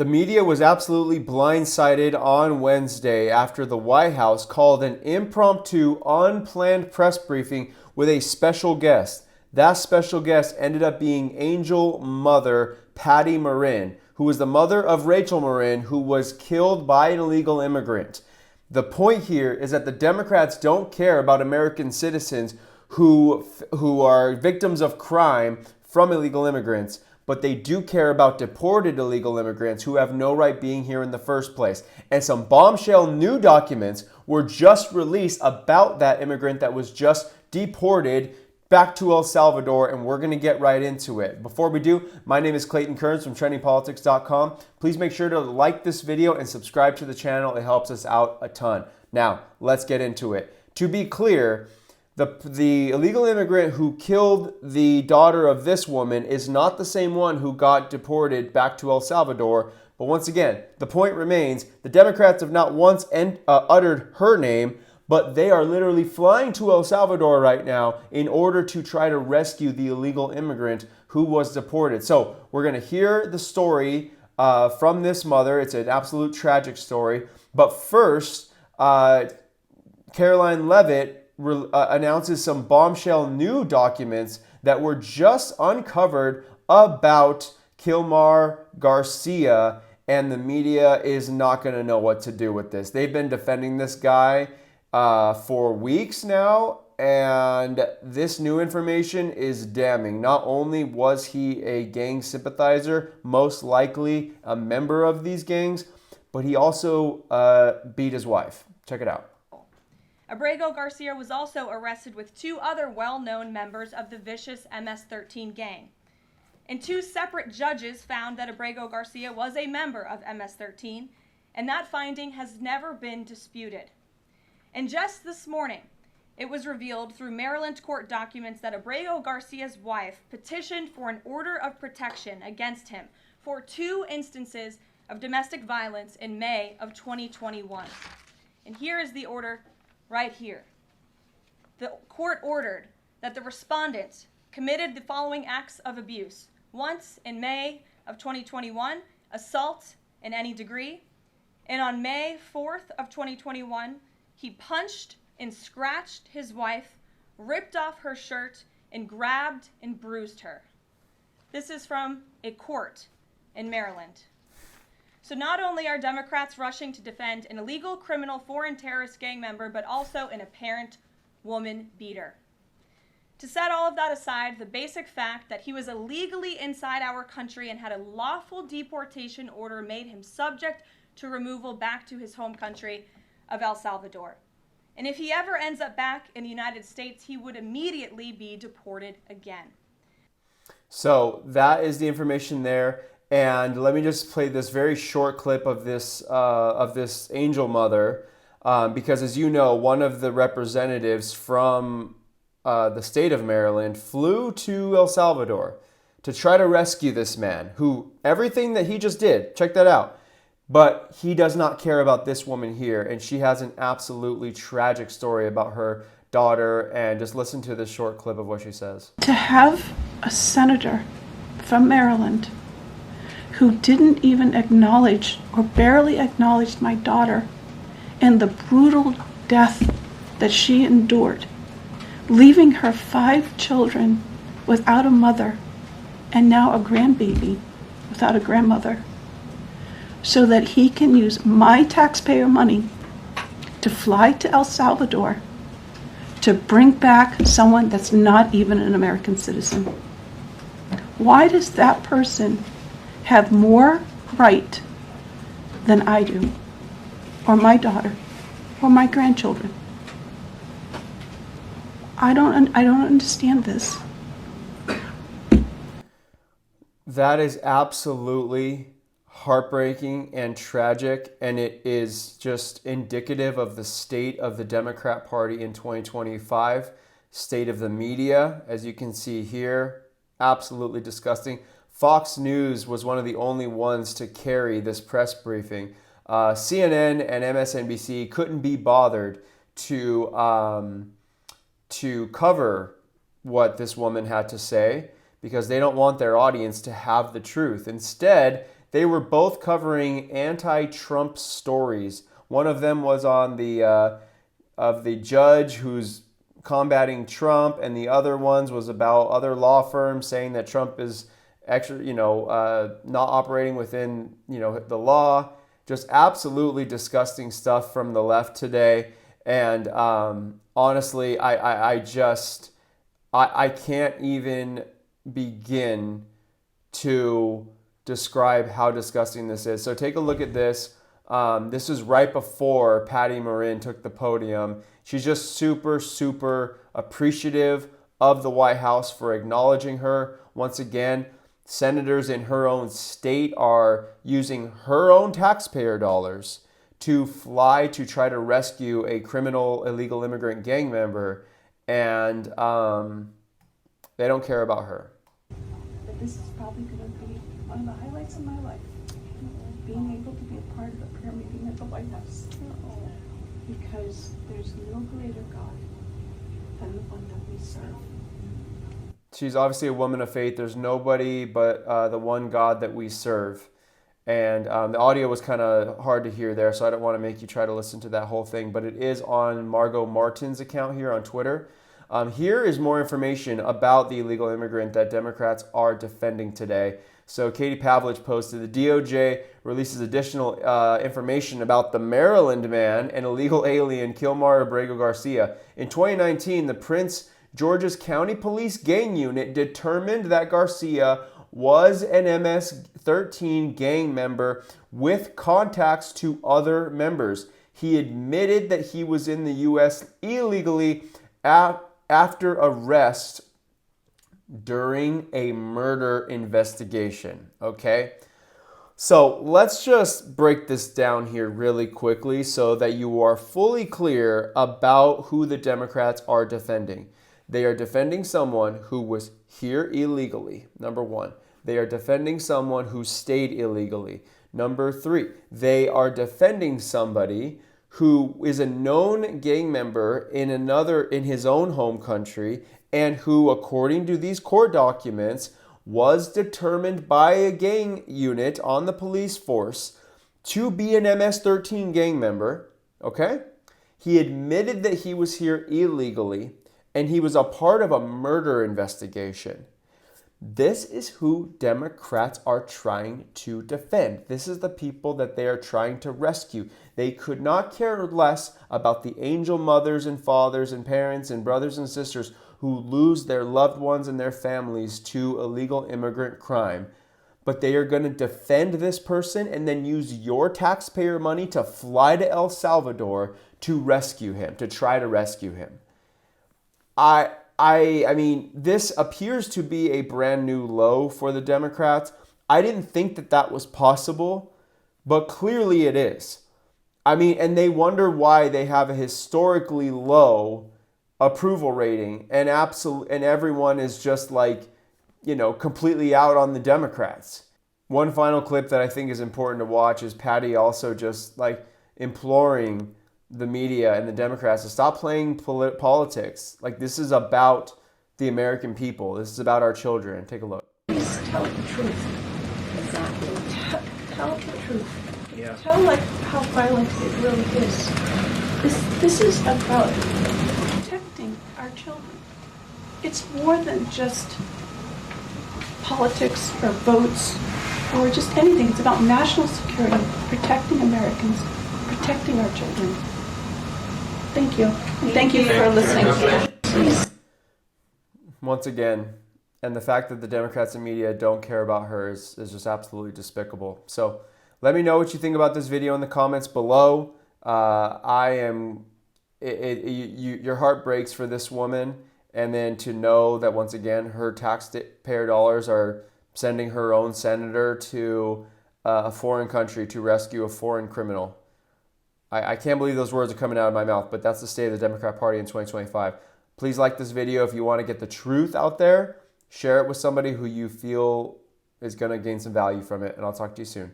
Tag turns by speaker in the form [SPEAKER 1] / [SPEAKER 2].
[SPEAKER 1] The media was absolutely blindsided on Wednesday after the White House called an impromptu, unplanned press briefing with a special guest. That special guest ended up being Angel mother Patty Marin, who was the mother of Rachel Marin, who was killed by an illegal immigrant. The point here is that the Democrats don't care about American citizens who are victims of crime from illegal immigrants, but they do care about deported illegal immigrants who have no right being here in the first place. And some bombshell new documents were just released about that immigrant that was just deported back to El Salvador, and we're going to get right into it. Before we do, my name is Clayton Kearns from TrendingPolitics.com. Please make sure to like this video and subscribe to the channel. It helps us out a ton. Now, let's get into it. To be clear, the illegal immigrant who killed the daughter of this woman is not the same one who got deported back to El Salvador. But once again, the point remains, the Democrats have not once uttered her name, but they are literally flying to El Salvador right now in order to try to rescue the illegal immigrant who was deported. So we're going to hear the story from this mother. It's an absolute tragic story. But first, Caroline Leavitt announces some bombshell new documents that were just uncovered about Kilmar Garcia, and the media is not going to know what to do with this. They've been defending this guy for weeks now, and this new information is damning. Not only was he a gang sympathizer, most likely a member of these gangs, but he also beat his wife. Check it out.
[SPEAKER 2] Abrego Garcia was also arrested with two other well-known members of the vicious MS-13 gang. And two separate judges found that Abrego Garcia was a member of MS-13, and that finding has never been disputed. And just this morning, it was revealed through Maryland court documents that Abrego Garcia's wife petitioned for an order of protection against him for 2 instances of domestic violence in May of 2021. And here is the order right here. The court ordered that the respondent committed the following acts of abuse. Once in May of 2021, assault in any degree. And on May 4th of 2021, he punched and scratched his wife, ripped off her shirt, and grabbed and bruised her. This is from a court in Maryland. So not only are Democrats rushing to defend an illegal criminal foreign terrorist gang member, but also an apparent woman beater. To set all of that aside, the basic fact that he was illegally inside our country and had a lawful deportation order made him subject to removal back to his home country of El Salvador. And if he ever ends up back in the United States, he would immediately be deported again.
[SPEAKER 1] So that is the information there. And let me just play this very short clip of this angel mother, because as you know, one of the representatives from the state of Maryland flew to El Salvador to try to rescue this man, who everything that he just did, check that out, but he does not care about this woman here, and she has an absolutely tragic story about her daughter, and just listen to this short clip of what she says.
[SPEAKER 3] To have a senator from Maryland who didn't even acknowledge or barely acknowledged my daughter and the brutal death that she endured, leaving her 5 children without a mother and now a grandbaby without a grandmother, so that he can use my taxpayer money to fly to El Salvador to bring back someone that's not even an American citizen. Why does that person have more right than I do, or my daughter, or my grandchildren? I don't understand this.
[SPEAKER 1] That is absolutely heartbreaking and tragic, and it is just indicative of the state of the Democrat Party in 2025, state of the media, as you can see here. Absolutely disgusting. Fox News was one of the only ones to carry this press briefing. CNN and MSNBC couldn't be bothered to cover what this woman had to say because they don't want their audience to have the truth. Instead, They were both covering anti-Trump stories. One of them was on of the judge who's combating Trump, and the other ones was about other law firms saying that Trump is actually, not operating within, the law. Just absolutely disgusting stuff from the left today. And honestly, I can't even begin to describe how disgusting this is. So take a look at this. This is right before Patty Marin took the podium. She's just super, super appreciative of the White House for acknowledging her. Once again, senators in her own state are using her own taxpayer dollars to fly to try to rescue a criminal illegal immigrant gang member, and they don't care about her.
[SPEAKER 3] But this is probably going to be one of the highlights of my life, being able to be a part of a prayer meeting at the White House, because there's no greater God than the one that we serve.
[SPEAKER 1] She's obviously a woman of faith. There's nobody but the one God that we serve. And the audio was kind of hard to hear there, so I don't want to make you try to listen to that whole thing. But it is on Margot Martin's account here on Twitter. Here is more information about the illegal immigrant that Democrats are defending today. So Katie Pavlich posted, the DOJ releases additional information about the Maryland man and illegal alien Kilmar Abrego Garcia. In 2019, the Prince George's County Police Gang Unit determined that Garcia was an MS-13 gang member with contacts to other members. He admitted that he was in the U.S. illegally after arrest during a murder investigation. Okay? So let's just break this down here really quickly so that you are fully clear about who the Democrats are defending. They are defending someone who was here illegally, number one. They are defending someone who stayed illegally. Number three, they are defending somebody who is a known gang member in his own home country, and who, according to these court documents, was determined by a gang unit on the police force to be an MS-13 gang member. Okay? He admitted that he was here illegally, and he was a part of a murder investigation. This is who Democrats are trying to defend. This is the people that they are trying to rescue. They could not care less about the angel mothers and fathers and parents and brothers and sisters who lose their loved ones and their families to illegal immigrant crime. But they are going to defend this person and then use your taxpayer money to fly to El Salvador to rescue him, to try to rescue him. I mean, this appears to be a brand new low for the Democrats. I didn't think that was possible, but clearly it is. I mean, and they wonder why they have a historically low approval rating, and everyone is just like, completely out on the Democrats. One final clip that I think is important to watch is Patty also just like imploring the media and the Democrats to stop playing politics. Like, this is about the American people. This is about our children. Take a look.
[SPEAKER 3] Please tell the truth.
[SPEAKER 4] Exactly.
[SPEAKER 3] Tell the truth.
[SPEAKER 4] Yeah.
[SPEAKER 3] Tell how violent it really is. This is about protecting our children. It's more than just politics or votes or just anything. It's about national security, protecting Americans, protecting our children. Thank you. And thank you for listening. Please.
[SPEAKER 1] Once again, and the fact that the Democrats and media don't care about her is just absolutely despicable. So let me know what you think about this video in the comments below. Your heart breaks for this woman, and then to know that once again her taxpayer dollars are sending her own senator to a foreign country to rescue a foreign criminal. I can't believe those words are coming out of my mouth, but that's the state of the Democrat Party in 2025. Please like this video if you want to get the truth out there. Share it with somebody who you feel is going to gain some value from it, and I'll talk to you soon.